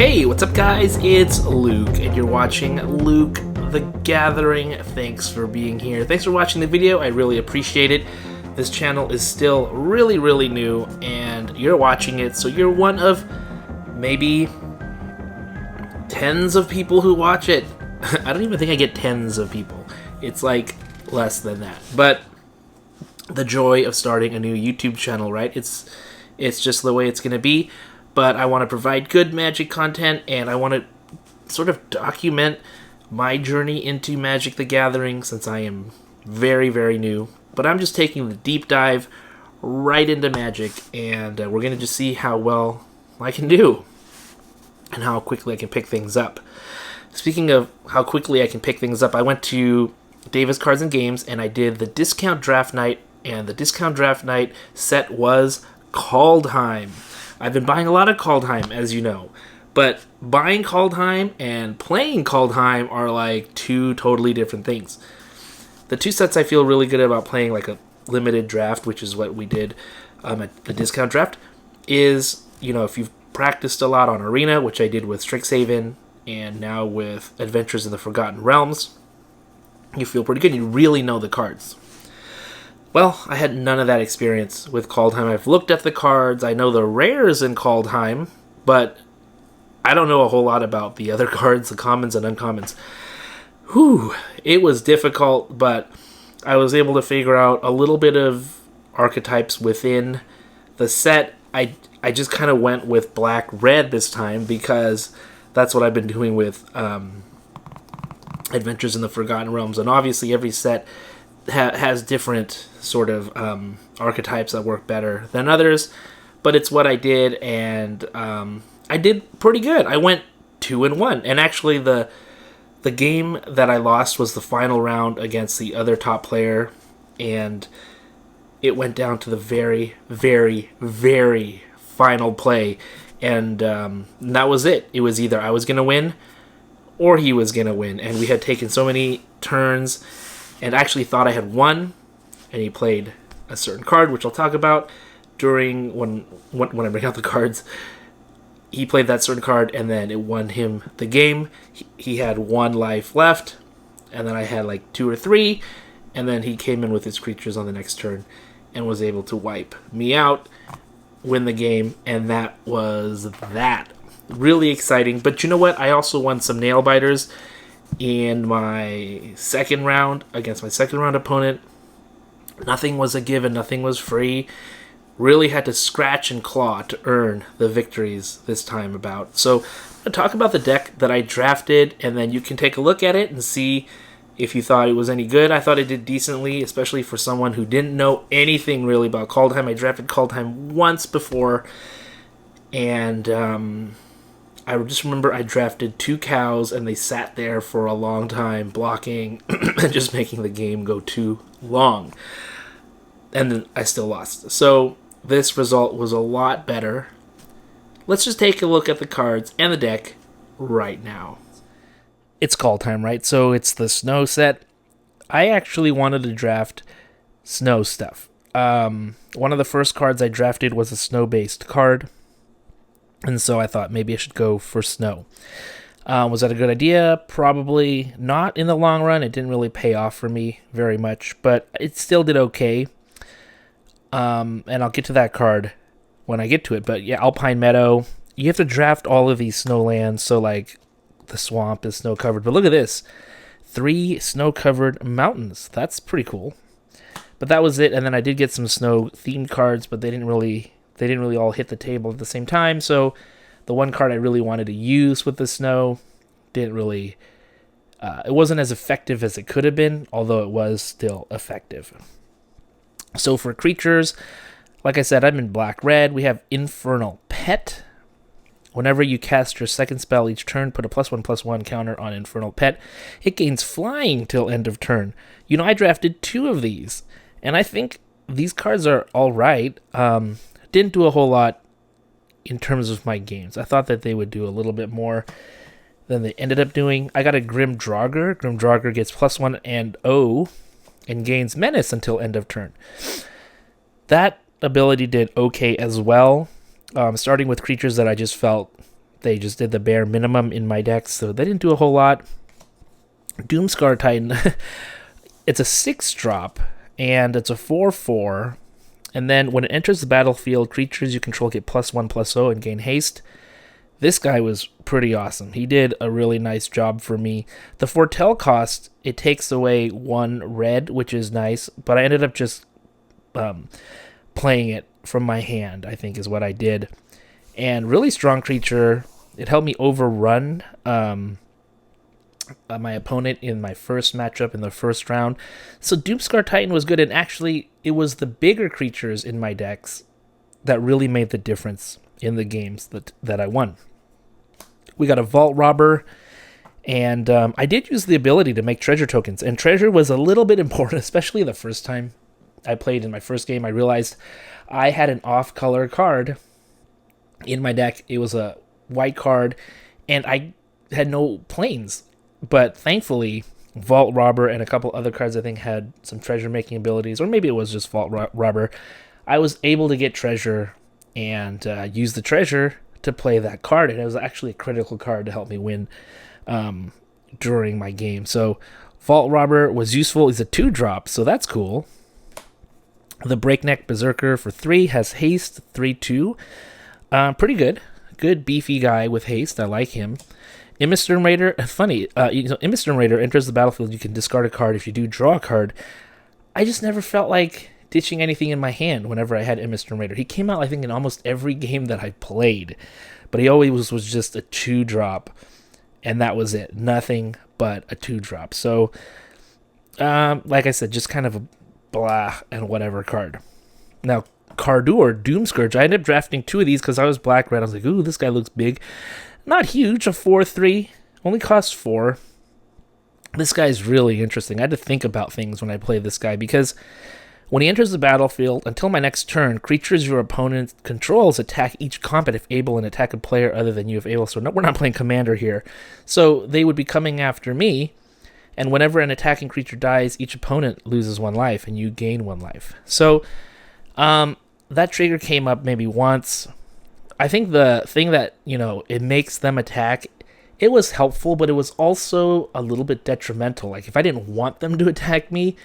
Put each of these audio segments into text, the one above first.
Hey, what's up guys? It's Luke, and you're watching Luke the Gathering. Thanks for being here. Thanks for watching the video. I really appreciate it. This channel is still really new, and you're watching it, so you're one of maybe tens of people who watch it. I don't even think I get tens of people. It's like less than that. But the joy of starting a new YouTube channel, right? It's just the way it's going to be. But I want to provide good Magic content, and I want to sort of document my journey into Magic the Gathering since I am very new. But I'm just taking the deep dive right into Magic, and we're going to just see how well I can do and how quickly I can pick things up. Speaking of how quickly I can pick things up, I went to Davis Cards and Games, and I did the Discount Draft Night, and the Discount Draft Night set was Kaldheim. I've been buying a lot of Kaldheim, as you know, but buying Kaldheim and playing Kaldheim are like two totally different things. The two sets I feel really good about playing, like a limited draft, which is what we did at the Discount Draft, is, you know, if you've practiced a lot on Arena, which I did with Strixhaven, and now with Adventures in the Forgotten Realms, you feel pretty good. You really know the cards. Well, I had none of that experience with Kaldheim. I've looked at the cards, I know the rares in Kaldheim, but I don't know a whole lot about the other cards, the commons and uncommons. Whew, it was difficult, but I was able to figure out a little bit of archetypes within the set. I just kind of went with black-red this time because that's what I've been doing with Adventures in the Forgotten Realms, and obviously every set has different sort of archetypes that work better than others, but it's what I did, and I did pretty good. I went 2-1, and actually the game that I lost was the final round against the other top player, and it went down to the very final play, and that was it. It was either I was going to win or he was going to win, and we had taken so many turns and actually thought I had won, and he played a certain card, which I'll talk about during when I bring out the cards. He played that certain card, and then it won him the game. He had 1 life left, and then I had like 2 or 3, and then he came in with his creatures on the next turn and was able to wipe me out, win the game, and that was that. Really exciting. But you know what? I also won some nail biters in my second round against my second round opponent. Nothing was a given, nothing was free. Really had to scratch and claw to earn the victories this time about. So I'm going to talk about the deck that I drafted, and then you can take a look at it and see if you thought it was any good. I thought it did decently, especially for someone who didn't know anything really about Kaldheim. I drafted Kaldheim once before, and I just remember I drafted 2 cows, and they sat there for a long time blocking and just making the game go too long. And then I still lost. So this result was a lot better. Let's just take a look at the cards and the deck right now. It's Kaldheim, right? So it's the snow set. I actually wanted to draft snow stuff. One of the first cards I drafted was a snow-based card, and so I thought maybe I should go for snow. Was that a good idea? Probably not in the long run. It didn't really pay off for me very much, but it still did okay. And I'll get to that card when I get to it. But yeah, Alpine Meadow. You have to draft all of these snowlands, so like the swamp is snow-covered. But look at this. 3 snow-covered mountains. That's pretty cool. But that was it, and then I did get some snow-themed cards, but they didn't really all hit the table at the same time, so the one card I really wanted to use with the snow didn't really, it wasn't as effective as it could have been, although it was still effective. So for creatures, like I said, I'm in black-red. We have Infernal Pet. Whenever you cast your second spell each turn, put a +1/+1 counter on Infernal Pet. It gains flying till end of turn. You know, I drafted 2 of these, and I think these cards are all right. Didn't do a whole lot in terms of my games. I thought that they would do a little bit more than they ended up doing. I got a Grim Draugr. Grim Draugr gets +1 and 0 and gains Menace until end of turn. That ability did okay as well. starting with creatures that I just felt They just did the bare minimum in my decks, so they didn't do a whole lot. Doomscar Titan, it's a 6-drop, and it's a 4/4. And then when it enters the battlefield, creatures you control get +1/+0 and gain haste. This guy was pretty awesome. He did a really nice job for me. The foretell cost, it takes away 1 red, which is nice, but I ended up just playing it from my hand, I think is what I did. And really strong creature. It helped me overrun my opponent in my first matchup in the first round. So Doomscar Titan was good, and actually it was the bigger creatures in my decks that really made the difference in the games that I won. We got a Vault Robber, and I did use the ability to make treasure tokens, and treasure was a little bit important, especially the first time I played in my first game. I realized I had an off-color card in my deck. It was a white card, and I had no planes, but thankfully Vault Robber and a couple other cards I think had some treasure-making abilities, or maybe it was just Vault Robber. I was able to get treasure and use the treasure to play that card, and it was actually a critical card to help me win during my game. So Vault Robber was useful. He's a 2-drop, so that's cool. The Breakneck Berserker for 3 has haste, 3/2. Pretty good. Good beefy guy with haste. I like him. Immisturm Raider, funny. Immisturm Raider enters the battlefield. You can discard a card if you do draw a card. I just never felt like ditching anything in my hand whenever I had Immisturm Raider. He came out, I think, in almost every game that I played, but he always was just a 2-drop, and that was it. Nothing but a 2-drop. So, like I said, just kind of a blah and whatever card. Now, Cardur, Doomscourge. I ended up drafting 2 of these because I was black-red. I was like, ooh, this guy looks big. Not huge, a 4/3. Only costs 4. This guy's really interesting. I had to think about things when I play this guy, because when he enters the battlefield, until my next turn, creatures your opponent controls attack each combat if able and attack a player other than you if able. So no, we're not playing Commander here. So they would be coming after me, and whenever an attacking creature dies, each opponent loses 1 life, and you gain 1 life. So that trigger came up maybe once. I think the thing that, it makes them attack, it was helpful, but it was also a little bit detrimental. Like, if I didn't want them to attack me,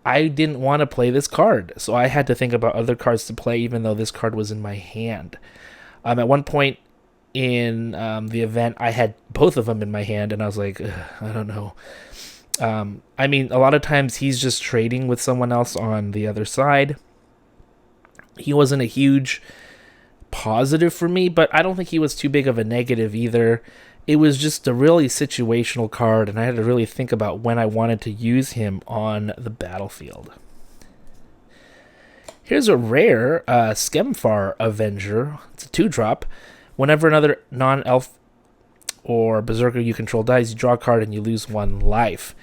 I didn't want to play this card. So I had to think about other cards to play, even though this card was in my hand. At one point in the event, I had both of them in my hand, and I was like, I don't know. I mean, a lot of times he's just trading with someone else on the other side. He wasn't a huge positive for me, but I don't think he was too big of a negative either. It was just a really situational card, and I had to really think about when I wanted to use him on the battlefield. Here's a rare Skemfar Avenger. It's a 2-drop. Whenever another non-elf or berserker you control dies, you draw a card and you lose 1 life.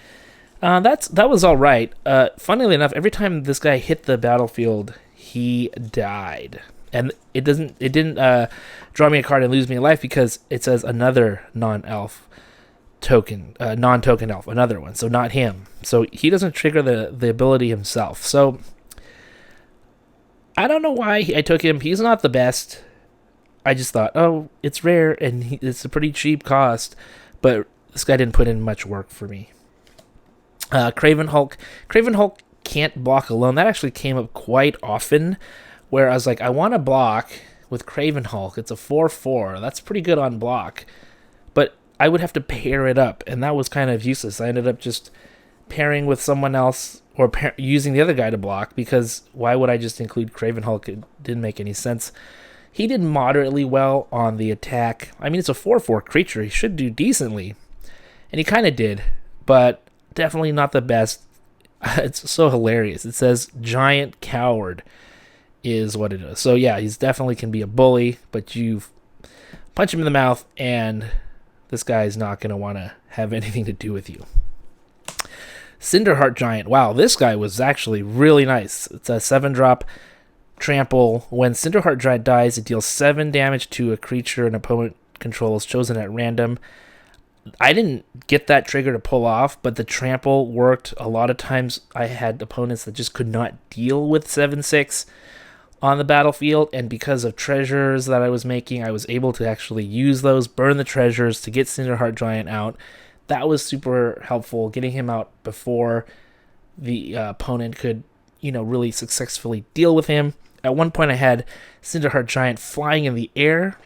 That was all right. Funnily enough, every time this guy hit the battlefield, he died. And it didn't draw me a card and lose me a life, because it says another non-elf token, non-token elf, another one, so not him. So he doesn't trigger the ability himself. So I don't know why I took him. He's not the best. I just thought, oh, it's rare, and it's a pretty cheap cost, but this guy didn't put in much work for me. Craven Hulk. Craven Hulk can't block alone. That actually came up quite often, where I was like, I want to block with Craven Hulk. It's a 4/4. That's pretty good on block. But I would have to pair it up, and that was kind of useless. I ended up just pairing with someone else, or using the other guy to block, because why would I just include Craven Hulk? It didn't make any sense. He did moderately well on the attack. I mean, it's a 4/4 creature. He should do decently. And he kind of did, but definitely not the best. It's so hilarious. It says Giant Coward is what it is. So yeah, he's definitely can be a bully, but you punch him in the mouth, and this guy's not going to want to have anything to do with you. Cinderheart Giant. Wow, this guy was actually really nice. It's a 7-drop trample. When Cinderheart Giant dies, it deals 7 damage to a creature an opponent controls chosen at random. I didn't get that trigger to pull off, but the trample worked. A lot of times I had opponents that just could not deal with 7/6. on the battlefield, and because of treasures that I was making, I was able to actually use those, burn the treasures to get Cinderheart Giant out. That was super helpful, getting him out before the opponent could, really successfully deal with him. At one point, I had Cinderheart Giant flying in the air,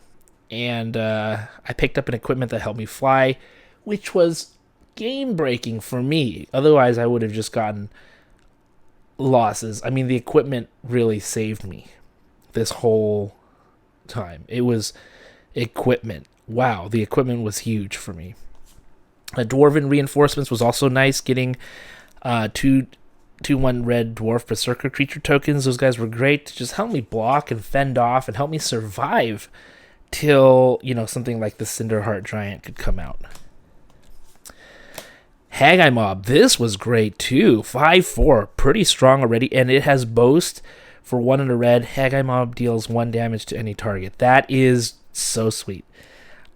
and I picked up an equipment that helped me fly, which was game-breaking for me. Otherwise, I would have just gotten losses. I mean, the equipment really saved me this whole time. It was equipment. Wow, the equipment was huge for me. Dwarven reinforcements was also nice, getting 2/1 red dwarf berserker creature tokens. Those guys were great to just help me block and fend off and help me survive till, something like the Cinderheart Giant could come out. Haggai Mob, this was great too. 5/4, pretty strong already, and it has Boast for 1 and a red. Haggai Mob deals 1 damage to any target. That is so sweet.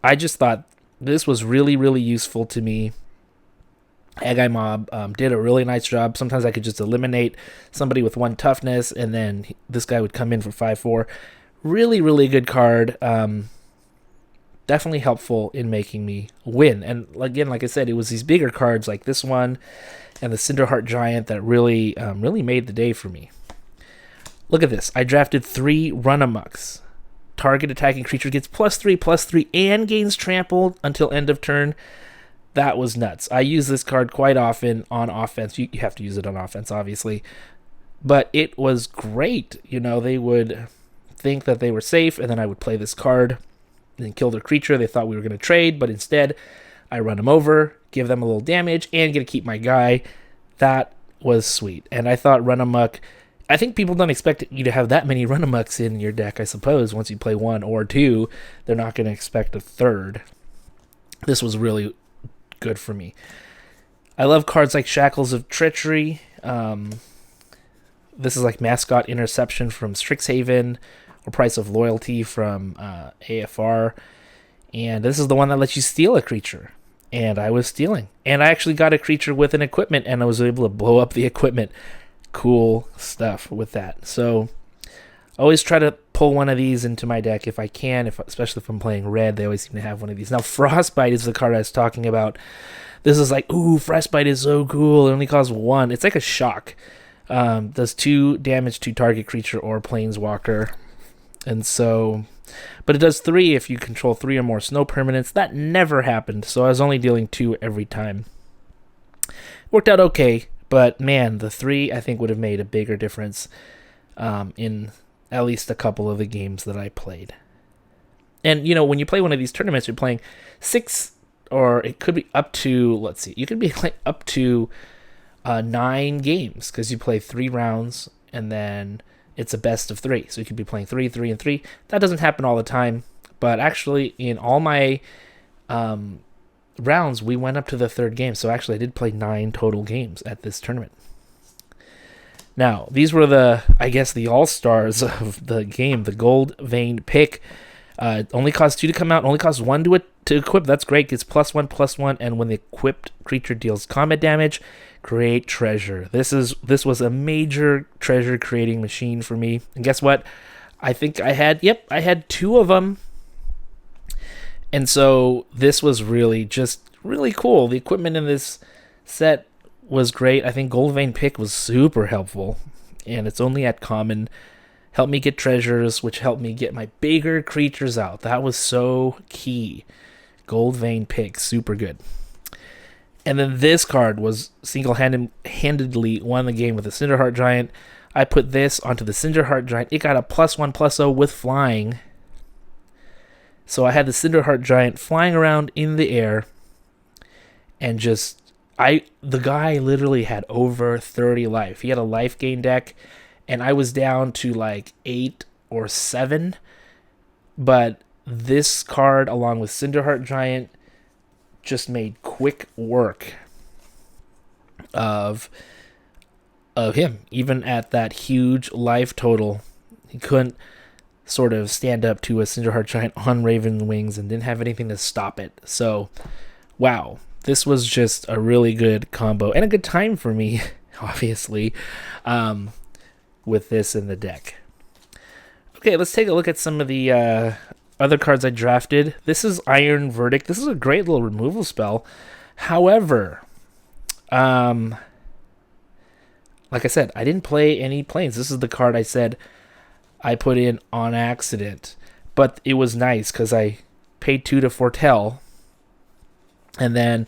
I just thought this was really, really useful to me. Haggai Mob did a really nice job. Sometimes I could just eliminate somebody with 1 toughness, and then this guy would come in for 5/4. Really, really good card. Definitely helpful in making me win. And again, like I said, it was these bigger cards like this one and the Cinderheart Giant that really made the day for me. Look at this. I drafted 3 Runamucks. Target attacking creature gets +3/+3 and gains trampled until end of turn. That was nuts. I use this card quite often on offense. You have to use it on offense, obviously. But it was great. They would think that they were safe, and then I would play this card and kill their creature. They thought we were going to trade, but instead I run them over, give them a little damage, and get to keep my guy. That was sweet. And I thought Runamuck, I think people don't expect you to have that many Runamucks in your deck, I suppose. Once you play 1 or 2, they're not going to expect a third. This was really good for me. I love cards like Shackles of Treachery. This is like Mascot Interception from Strixhaven, or Price of Loyalty from AFR. And this is the one that lets you steal a creature. And I was stealing. And I actually got a creature with an equipment, and I was able to blow up the equipment. Cool stuff with that. So always try to pull one of these into my deck if I can, especially if I'm playing red. They always seem to have one of these. Now, Frostbite is the card I was talking about. This is like, ooh, Frostbite is so cool. It only costs 1. It's like a shock. Does 2 damage to target creature or planeswalker. And so, but it does 3 if you control 3 or more snow permanents. That never happened, so I was only dealing 2 every time. Worked out okay, but man, the 3 I think would have made a bigger difference in at least a couple of the games that I played. And when you play one of these tournaments, you're playing 6, or it could be up to, let's see, you could be like up to 9 games, because you play 3 rounds, and then it's a best of 3. So you could be playing 3, 3, and 3. That doesn't happen all the time, but actually in all my rounds, we went up to the 3rd game. So actually I did play 9 total games at this tournament. Now, these were the all-stars of the game. The Gold Vein Pick only costs 2 to come out, only costs 1 to equip. That's great. Gets +1/+1, and when the equipped creature deals combat damage, create treasure. This was a major treasure creating machine for me. And guess what? I think I had 2 of them. And so this was really cool. The equipment in this set was great. I think Gold Vein Pick was super helpful, and it's only at common. Helped me get treasures, which helped me get my bigger creatures out. That was so key. Gold Vein Pick, super good. And then this card was single-handedly won the game with the Cinderheart Giant. I put this onto the Cinderheart Giant. It got a +1/+0 with flying. So I had the Cinderheart Giant flying around in the air, and the guy literally had over 30 life. He had a life gain deck, and I was down to like 8 or 7. But this card, along with Cinderheart Giant, just made quick work of him. Even at that huge life total, he couldn't sort of stand up to a Cinderheart Giant on Raven Wings and didn't have anything to stop it. So, wow. This was just a really good combo and a good time for me, obviously, with this in the deck. Okay, let's take a look at some of the other cards I drafted. This is Iron Verdict. This is a great little removal spell. However, like I said, I didn't play any planes. This is the card I said I put in on accident. But it was nice because I paid 2 to foretell. And then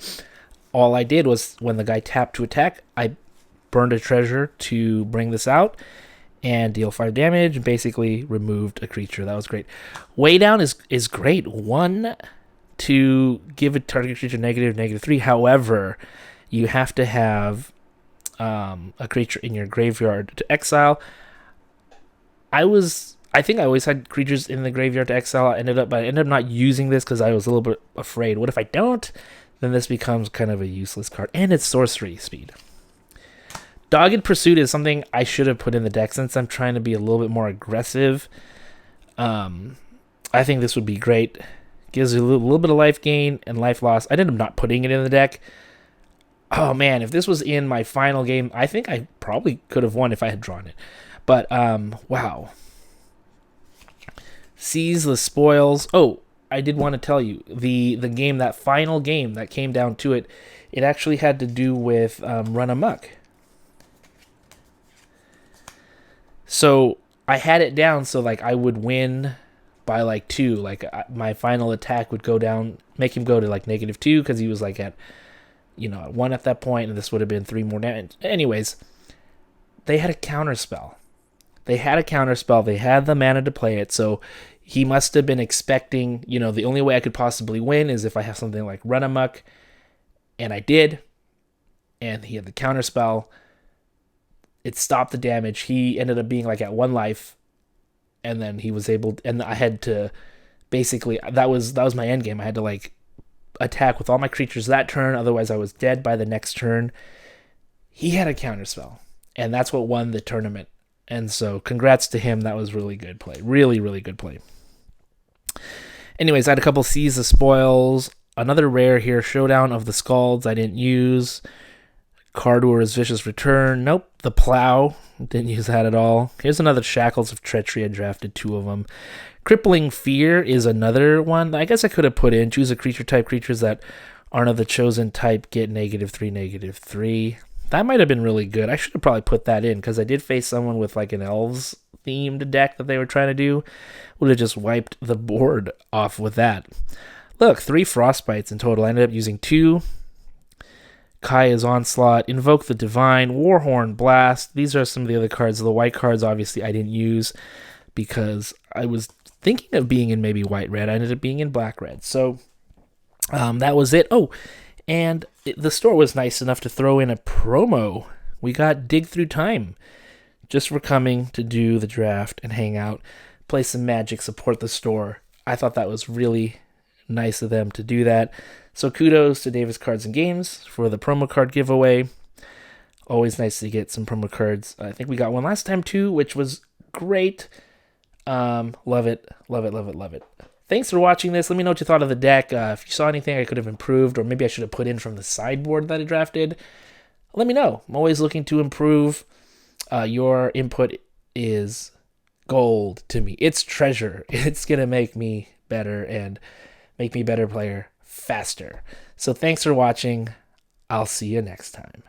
all I did was when the guy tapped to attack, I burned a treasure to bring this out and deal 5 damage, and basically removed a creature. That was great. Way down is great. 1 to give a target creature -3. However, you have to have a creature in your graveyard to exile. I think I always had creatures in the graveyard to exile. I ended up not using this because I was a little bit afraid. What if I don't? Then this becomes kind of a useless card. And it's sorcery speed. Dogged Pursuit is something I should have put in the deck since I'm trying to be a little bit more aggressive. I think this would be great. Gives you a little bit of life gain and life loss. I ended up not putting it in the deck. Oh man, if this was in my final game, I think I probably could have won if I had drawn it. But, wow. Seize the Spoils. Oh, I did want to tell you, the game, that final game that came down to it, it actually had to do with Run Amok. So I had it down so like I would win by like 2. Like my final attack would go down, make him go to like -2 because he was like at 1 at that point, and this would have been 3 more damage. Anyways, they had a counter spell. They had the mana to play it, so he must have been expecting, the only way I could possibly win is if I have something like Run Amok, and I did, and he had the counter spell. It stopped the damage. He ended up being like at 1 life, and then he was able, and I had to basically, that was my end game. I had to like attack with all my creatures that turn, otherwise I was dead by the next turn. He had a counter spell, and that's what won the tournament. And so congrats to him. That was really good play. Really, really good play. Anyways, I had a couple Seize the Spoils. Another rare here, Showdown of the Scalds, I didn't use. Cardor's Vicious Return. Nope. The Plow. Didn't use that at all. Here's another Shackles of Treachery. I drafted 2 of them. Crippling Fear is another one. I guess I could have put in. Choose a creature type. Creatures that aren't of the chosen type get -3, -3. That might have been really good. I should have probably put that in because I did face someone with like an Elves themed deck that they were trying to do. Would have just wiped the board off with that. Look, 3 Frostbites in total. I ended up using 2. Kaya's Onslaught, Invoke the Divine, Warhorn Blast. These are some of the other cards. The white cards, obviously, I didn't use because I was thinking of being in maybe white-red. I ended up being in black-red. So that was it. Oh, and the store was nice enough to throw in a promo. We got Dig Through Time just for coming to do the draft and hang out, play some Magic, support the store. I thought that was really nice of them to do that. So kudos to Davis Cards and Games for the promo card giveaway. Always nice to get some promo cards. I think we got one last time too, which was great. Love it. Thanks for watching this. Let me know what you thought of the deck. If you saw anything I could have improved, or maybe I should have put in from the sideboard that I drafted, let me know. I'm always looking to improve. Your input is gold to me. It's treasure. It's going to make me better and make me a better player faster. So thanks for watching. I'll see you next time.